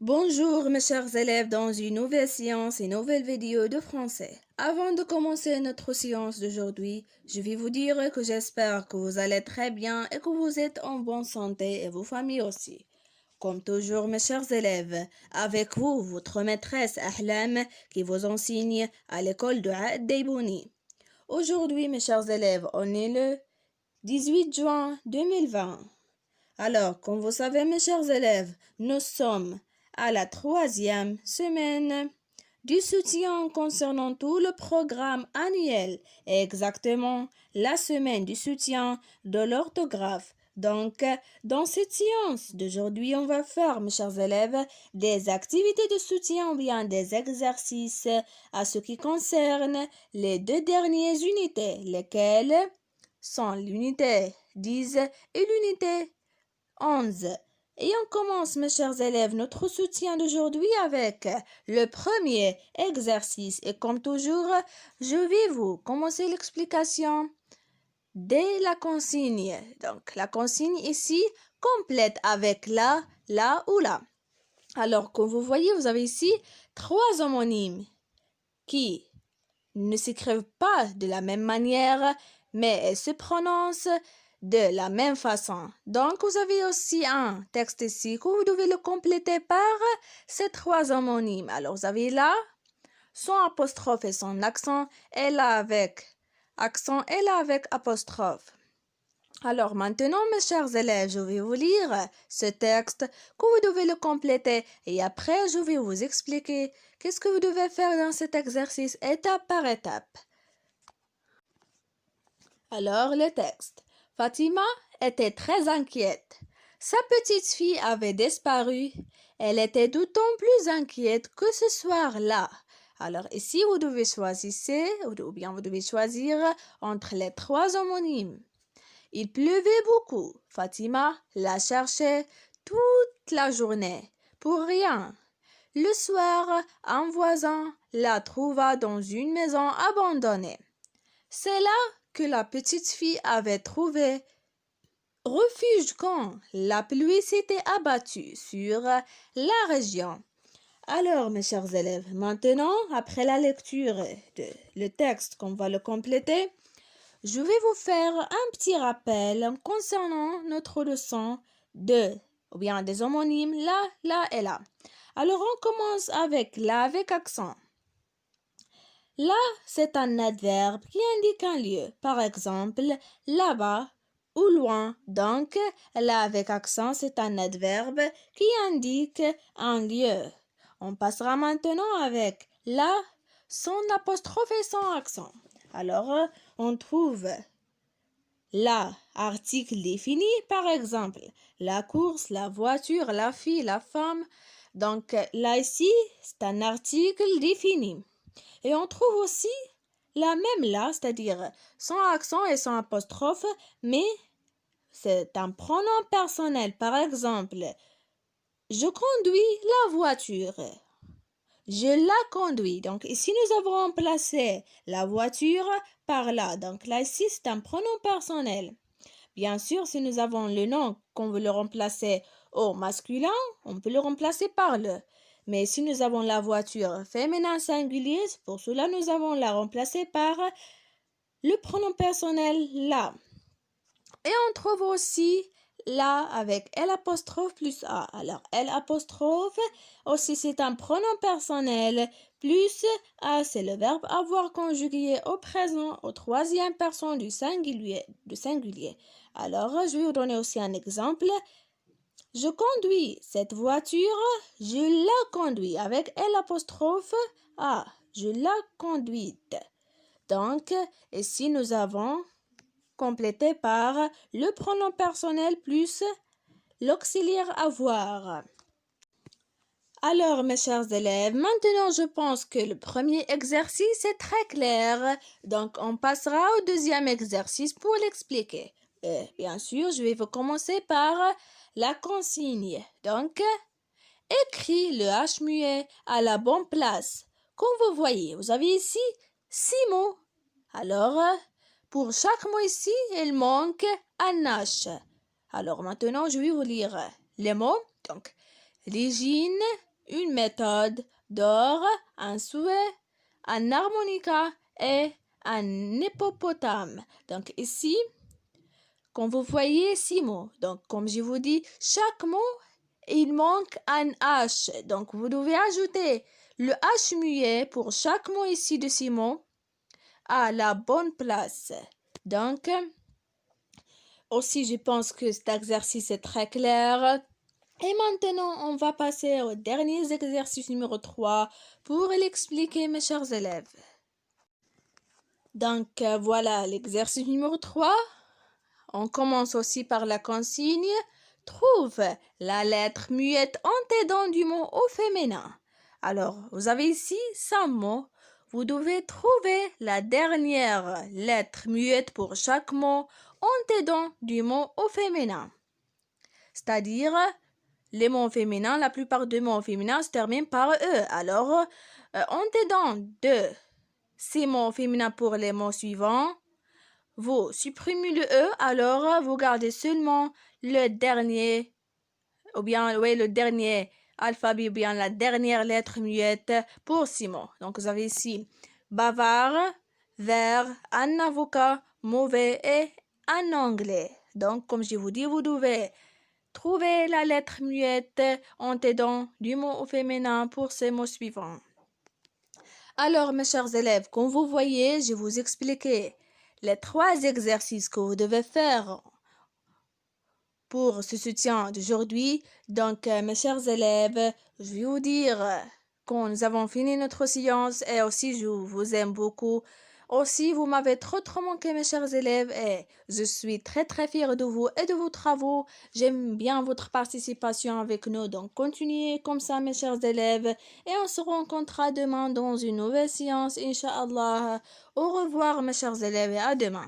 Bonjour mes chers élèves dans une nouvelle séance et nouvelle vidéo de français. Avant de commencer notre séance d'aujourd'hui, je vais vous dire que j'espère que vous allez très bien et que vous êtes en bonne santé et vos familles aussi. Comme toujours mes chers élèves, avec vous votre maîtresse Ahlam qui vous enseigne à l'école de Aad Deibouni. Aujourd'hui mes chers élèves, on est le 18 juin 2020. Alors, comme vous savez, mes chers élèves, nous sommes à la 3e semaine du soutien concernant tout le programme annuel et exactement la semaine du soutien de l'orthographe. Donc, dans cette séance d'aujourd'hui, on va faire, mes chers élèves, des activités de soutien ou bien des exercices à ce qui concerne les deux dernières unités, lesquelles sont l'unité 10 et l'unité 11. Et on commence, mes chers élèves, notre soutien d'aujourd'hui avec le premier exercice. Et comme toujours, je vais vous commencer l'explication dès la consigne. Donc, la consigne ici complète avec la ou la. Alors, comme vous voyez, vous avez ici 3 homonymes qui ne s'écrivent pas de la même manière, mais elles se prononcent de la même façon. Donc, vous avez aussi un texte ici que vous devez le compléter par ces 3 homonymes. Alors, vous avez là, son apostrophe et son accent, et là avec accent, et là avec apostrophe. Alors maintenant, mes chers élèves, je vais vous lire ce texte que vous devez le compléter et après, je vais vous expliquer qu'est-ce que vous devez faire dans cet exercice étape par étape. Alors, le texte. Fatima était très inquiète. Sa petite fille avait disparu. Elle était d'autant plus inquiète que ce soir-là. Alors ici, vous devez choisir ou bien vous devez choisir entre les 3 homonymes. Il pleuvait beaucoup. Fatima la cherchait toute la journée pour rien. Le soir, un voisin la trouva dans une maison abandonnée. C'est là que la petite fille avait trouvé refuge quand la pluie s'était abattue sur la région. Alors, mes chers élèves, maintenant, après la lecture de le texte qu'on va le compléter, je vais vous faire un petit rappel concernant notre leçon ou bien des homonymes là et là. Alors, on commence avec là avec accent. Là, c'est un adverbe qui indique un lieu. Par exemple, là-bas ou loin. Donc, là avec accent, c'est un adverbe qui indique un lieu. On passera maintenant avec là, son apostrophe et son accent. Alors, on trouve là, article défini, par exemple, la course, la voiture, la fille, la femme. Donc, là ici, c'est un article défini. Et on trouve aussi la même là, c'est-à-dire son accent et son apostrophe, mais c'est un pronom personnel. Par exemple, je conduis la voiture. Je la conduis. Donc ici, nous avons remplacé la voiture par là. Donc là, ici, c'est un pronom personnel. Bien sûr, si nous avons le nom qu'on veut le remplacer au masculin, on peut le remplacer par le. Mais si nous avons la voiture féminin singulier, pour cela, nous avons la remplacer par le pronom personnel la. Et on trouve aussi là avec L apostrophe plus A. Alors, L apostrophe, aussi c'est un pronom personnel, plus A, c'est le verbe avoir conjugué au présent, au 3e personne du singulier. Alors, je vais vous donner aussi un exemple. Je conduis cette voiture, je la conduis avec L apostrophe A. Je la conduite. Donc, ici nous avons complété par le pronom personnel plus l'auxiliaire avoir. Alors, mes chers élèves, maintenant je pense que le premier exercice est très clair. Donc, on passera au deuxième exercice pour l'expliquer. Bien sûr, je vais vous commencer par la consigne. Donc, écris le H muet à la bonne place. Comme vous voyez, vous avez ici 6 mots. Alors, pour chaque mot ici, il manque un H. Alors maintenant, je vais vous lire les mots. Donc, l'hygiène, une méthode d'or, un souhait, un harmonica et un hippopotame. Donc ici, quand vous voyez 6 mots, donc comme je vous dis, chaque mot, il manque un H. Donc vous devez ajouter le H muet pour chaque mot ici de 6 mots à la bonne place. Donc, aussi, je pense que cet exercice est très clair. Et maintenant, on va passer au dernier exercice numéro 3 pour l'expliquer, mes chers élèves. Donc, voilà l'exercice numéro 3. On commence aussi par la consigne. Trouve la lettre muette antécédent du mot au féminin. Alors, vous avez ici 5 mots. Vous devez trouver la dernière lettre muette pour chaque mot antécédent du mot au féminin. C'est-à-dire, les mots féminins, la plupart des mots féminins se terminent par E. Alors, antécédent de ces mots féminins pour les mots suivants, vous supprimez le E, alors vous gardez seulement le dernier, ou bien le dernier alphabet, ou bien la dernière lettre muette pour 6 mots. Donc, vous avez ici bavard, vert, un avocat, mauvais et un anglais. Donc, comme je vous dis, vous devez trouver la lettre muette antécédent du mot au féminin pour ces mots suivants. Alors, mes chers élèves, comme vous voyez, je vous expliquais les 3 exercices que vous devez faire pour ce soutien d'aujourd'hui. Donc, mes chers élèves, je vais vous dire quand nous avons fini notre séance et aussi je vous aime beaucoup. Aussi, vous m'avez trop manqué, mes chers élèves, et je suis très fière de vous et de vos travaux. J'aime bien votre participation avec nous, donc continuez comme ça, mes chers élèves, et on se rencontrera demain dans une nouvelle séance, Inch'Allah. Au revoir, mes chers élèves, et à demain.